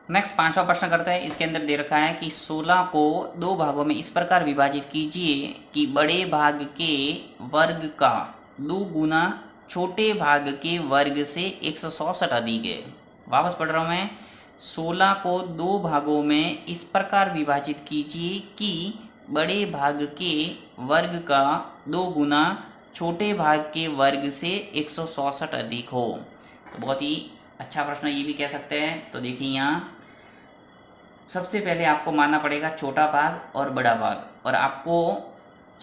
Next पांचवा प्रश्न करते हैं। इसके अंदर दे रखा है कि 16 को दो भागों में इस प्रकार विभाजित कीजिए कि बड़े भाग के वर्ग का 2 गुना छोटे भाग के वर्ग से 167 अधिक है। वापस पढ़ रहा हूं मैं। 16 को दो भागों में इस प्रकार विभाजित कीजिए कि बड़े भाग के वर्ग का 2 गुना छोटे भाग के वर्ग से 167 अधिक हो। तो बहुत ही अच्छा प्रश्न ये भी कह सकते हैं। तो देखिए यहाँ सबसे पहले आपको मानना पड़ेगा छोटा भाग और बड़ा भाग, और आपको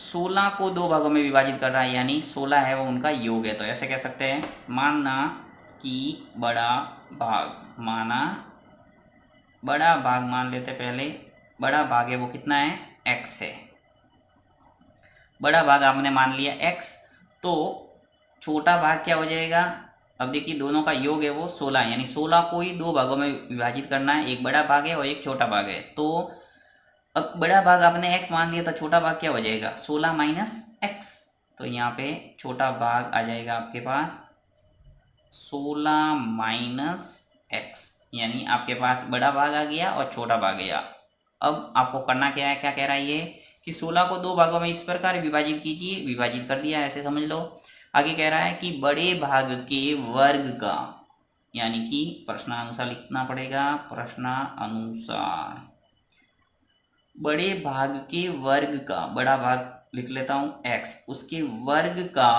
16 को दो भागों में विभाजित कर रहा है, यानी 16 है वो उनका योग है। तो ऐसे कह सकते हैं, मानना कि बड़ा भाग, माना बड़ा भाग मान लेते पहले। बड़ा भाग है वो कितना है, x है। बड़ा भाग आपने मान लिया x, तो छोटा भाग क्या हो जाएगा। अब देखिए दोनों का योग है वो 16, यानी 16 को ही दो भागों में विभाजित करना है, एक बड़ा भाग है और एक छोटा भाग है। तो अब बड़ा भाग आपने x मान लिया, तो छोटा भाग क्या हो जाएगा, 16 माइनस x। तो यहाँ पे छोटा भाग आ जाएगा आपके पास 16 माइनस x, यानी आपके पास बड़ा भाग आ गया और छोटा भाग गया। अब आपको करना क्या है, क्या कह रहा है ये कि 16 को दो भागों में इस प्रकार विभाजित कीजिए, विभाजित कर दिया ऐसे समझ लो। आगे कह रहा है कि बड़े भाग के वर्ग का, यानी कि प्रश्नानुसार लिखना पड़ेगा, प्रश्नानुसार बड़े भाग के वर्ग का, बड़ा भाग लिख लेता हूं x, उसके वर्ग का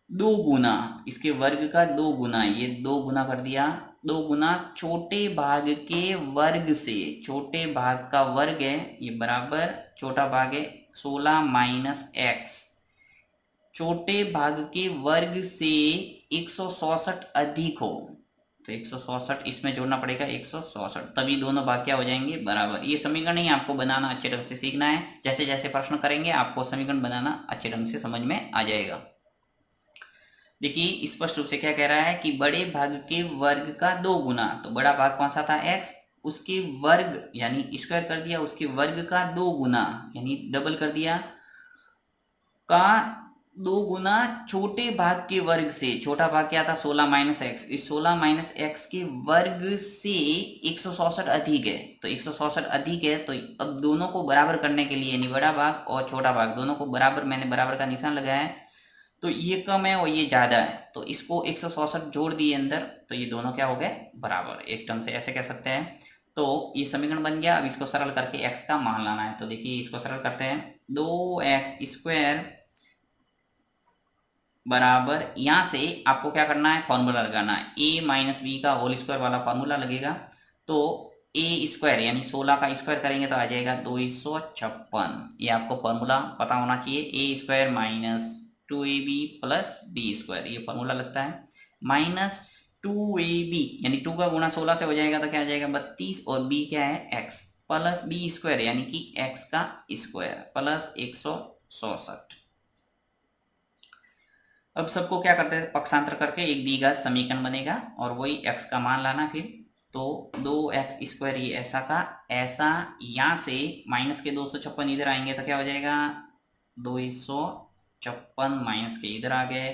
2 गुना, इसके वर्ग का 2 गुना, ये 2 गुना कर दिया, 2 गुना छोटे भाग के वर्ग से, छोटे भाग का वर्ग है ये बराबर छोटा भाग है 16 माइनस एक्स, छोटे भाग के वर्ग से 167 अधिक हो। तो 167 इसमें जोड़ना पड़ेगा 167, तभी दोनों भाग क्या हो जाएंगे, बराबर। ये समीकरण ही आपको बनाना अच्छे ढंग से सीखना है। जैसे जैसे प्रश्न करेंगे आपको समीकरण बनाना अच्छे ढंग से समझ में आ जाएगा। देखिए स्पष्ट रूप से क्या कह रहा है कि बड़े भाग के वर्ग का 2 गुना, तो बड़ा भाग कौन सा था x, उसके वर्ग यानी स्क्वायर कर दिया, उसके वर्ग का 2 गुना यानी डबल कर दिया, का 2 गुना छोटे भाग के वर्ग से। छोटा भाग क्या था, 16 माइनस एक्स, इस 16 माइनस एक्स के वर्ग से 167 अधिक है। तो 167 अधिक है, तो अब दोनों को बराबर करने के लिए, यानी बड़ा भाग और छोटा भाग दोनों को बराबर, मैंने बराबर का निशान लगाया है। तो ये कम है और ये ज्यादा है, तो इसको 167 जोड़ दिए अंदर, तो ये दोनों क्या हो गए, बराबर। एक ढंग से ऐसे कह सकते हैं। तो ये समीकरण बन गया। अब इसको सरल करके x का मान लाना है। तो देखिए इसको सरल करते हैं, 2x² बराबर, यहां से आपको क्या करना है, फॉर्मूला लगाना है, a माइनस बी का होल स्क्वायर वाला फॉर्मूला लगेगा। तो ए स्क्वायर यानी 16 का स्क्वायर करेंगे तो आ जाएगा 256। ये आपको फॉर्मूला पता होना चाहिए, A square minus 2ab plus B square, ये फॉर्मूला लगता है। माइनस 2ab यानी 2 का गुणा 16 से हो जाएगा तो क्या आ जाएगा 32, और b क्या है x, प्लस बी स्क्वायर यानी कि x का स्क्वायर प्लस 167। अब सबको क्या करते हैं, पक्षांतर करके एक दीर्घ समीकरण बनेगा और वही x का मान लाना फिर। तो 2x² ये ऐसा का ऐसा, यहां से माइनस के 256 इधर आएंगे तो क्या हो जाएगा 256 माइनस के इधर आ गए,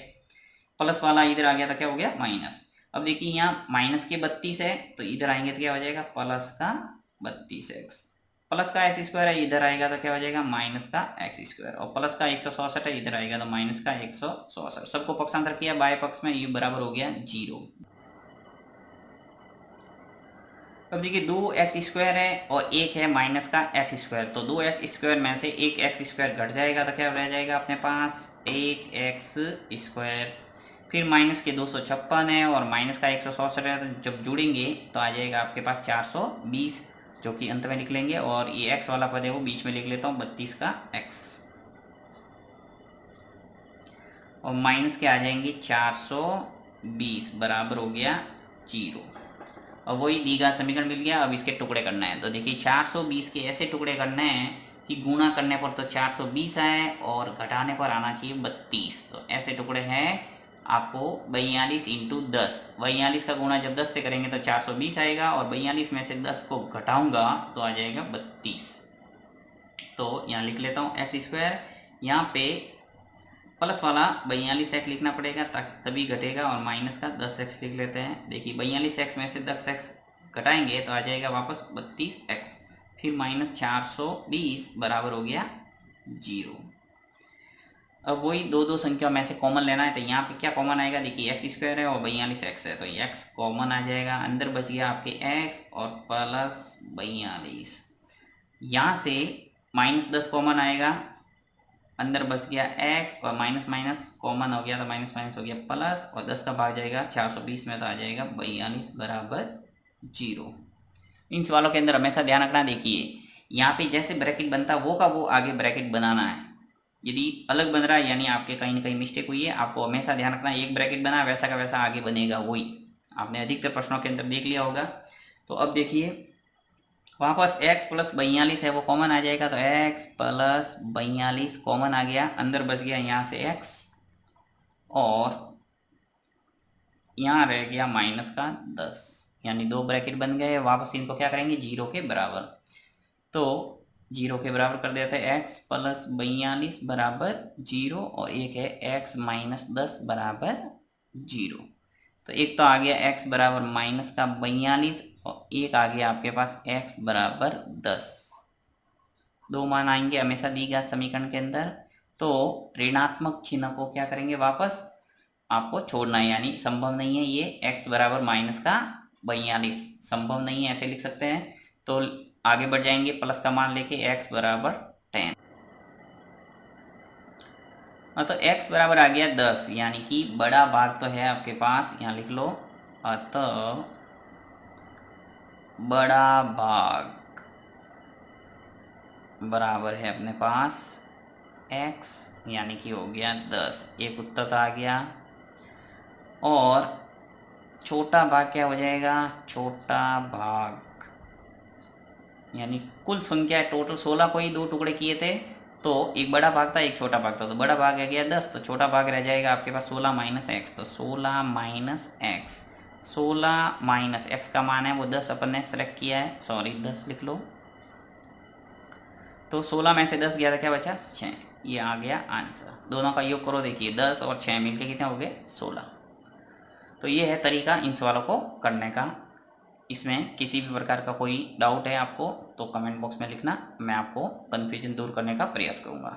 प्लस वाला इधर आ गया तो क्या हो गया माइनस। अब देखिए यहाँ माइनस के 32 है, तो इधर आएंगे तो क्या हो जाएगा प्लस का 32x, प्लस का x² है, इधर आएगा तो क्या हो जाएगा माइनस का x², और प्लस का 167 है, इधर आएगा तो माइनस का 167। सबको पक्षांतर किया बाएं पक्ष में, ये बराबर हो गया 0। अब देखिए 2x² है और एक है माइनस का x², तो 2x² में से एक x² घट जाएगा तो क्या रह जाएगा अपने पास 1x²। फिर माइनस के 256 है और माइनस का 167 है, तो जब जुड़ेंगे तो आ जाएगा आपके पास 420, जो कि अंत में लिख लेंगे, और ये x वाला पद है वो बीच में लिख लेता हूँ 32 का x, और माइनस के आ जाएंगे 420 बराबर हो गया 0। और वही दीर्घ समीकरण मिल गया। अब इसके टुकड़े करना है। तो देखिए 420 के ऐसे टुकड़े करने हैं कि गुणा करने पर तो 420 आए और घटाने पर आना चाहिए 32। तो ऐसे टुकड़े हैं आपको 42 इंटू 10, 42 का गुणा जब 10 से करेंगे तो 420 आएगा, और 42 में से 10 को घटाऊंगा तो आ जाएगा 32। तो यहाँ लिख लेता हूँ x², यहाँ पे प्लस वाला 42x लिखना पड़ेगा तभी घटेगा, और माइनस का 10x लिख लेते हैं। देखिए 42x में से 10x घटाएंगे तो आ जाएगा वापस 32x, फिर माइनस 420 बराबर हो गया 0। अब वही दो संख्या में से कॉमन लेना है, तो यहाँ पे क्या कॉमन आएगा, देखिए एक्स स्क्वायर है और 42x है, तो x कॉमन आ जाएगा, अंदर बच गया आपके x और प्लस 42। यहाँ से -10 कॉमन आएगा, अंदर बच गया x और माइनस माइनस कॉमन हो गया तो माइनस माइनस हो गया प्लस, और 10 का भाग जाएगा 420 में तो आ जाएगा 42 बराबर 0। इन सवालों के अंदर हमेशा ध्यान रखना, देखिए यहाँ पे जैसे ब्रैकेट बनता वो का वो आगे ब्रैकेट बनाना है। यदि अलग बन रहा है यानी आपके कहीं ना कहीं मिस्टेक हुई है, आपको हमेशा ध्यान रखना एक ब्रैकेट बना वैसा का वैसा आगे बनेगा, वही आपने अधिकतर प्रश्नों के अंदर देख लिया होगा। तो अब देखिए वापस x प्लस 42 है वो कॉमन आ जाएगा, तो x प्लस 42 कॉमन आ गया, अंदर बच गया यहाँ से x और यहाँ रह गया माइनस का 10, यानी दो ब्रैकेट बन गए। वापस इनको क्या करेंगे 0 के बराबर, तो 0 के बराबर कर देते हैं, x प्लस 42 बराबर 0 और एक है x माइनस 10 बराबर 0। तो एक तो आ गया x बराबर माइनस का 42 और एक आ गया आपके पास x बराबर 10। दो मान आएंगे हमेशा दी गई समीकरण के अंदर, तो ऋणात्मक चिन्ह को क्या करेंगे वापस आपको छोड़ना है, यानी संभव नहीं है ये x बराबर माइनस का 42 संभव नहीं है, ऐसे लिख सकते हैं। तो आगे बढ़ जाएंगे प्लस का मान लेके x बराबर 10, तो x बराबर आ गया 10, यानी कि बड़ा भाग तो है आपके पास, यहाँ लिख लो, अतः बड़ा भाग बराबर है अपने पास x, यानी कि हो गया 10, एक उत्तर तो आ गया। और छोटा भाग क्या हो जाएगा, छोटा भाग यानी कुल संख्या टोटल 16 को ही दो टुकड़े किए थे, तो एक बड़ा भाग था एक छोटा भाग था, तो बड़ा भाग आ गया 10, तो छोटा भाग रह जाएगा आपके पास 16 माइनस एक्स, तो 16 माइनस एक्स, 16 माइनस एक्स का मान है वो 10 अपन ने सेलेक्ट किया है, सॉरी 10 लिख लो, तो 16 में से 10 गया था क्या बचा 6, ये आ गया आंसर। दोनों का योग करो, देखिए 10 और 6 मिलके कितने हो गए 16। तो ये है तरीका इन सवालों को करने का। इसमें किसी भी प्रकार का कोई डाउट है आपको तो कमेंट बॉक्स में लिखना, मैं आपको कन्फ्यूजन दूर करने का प्रयास करूँगा।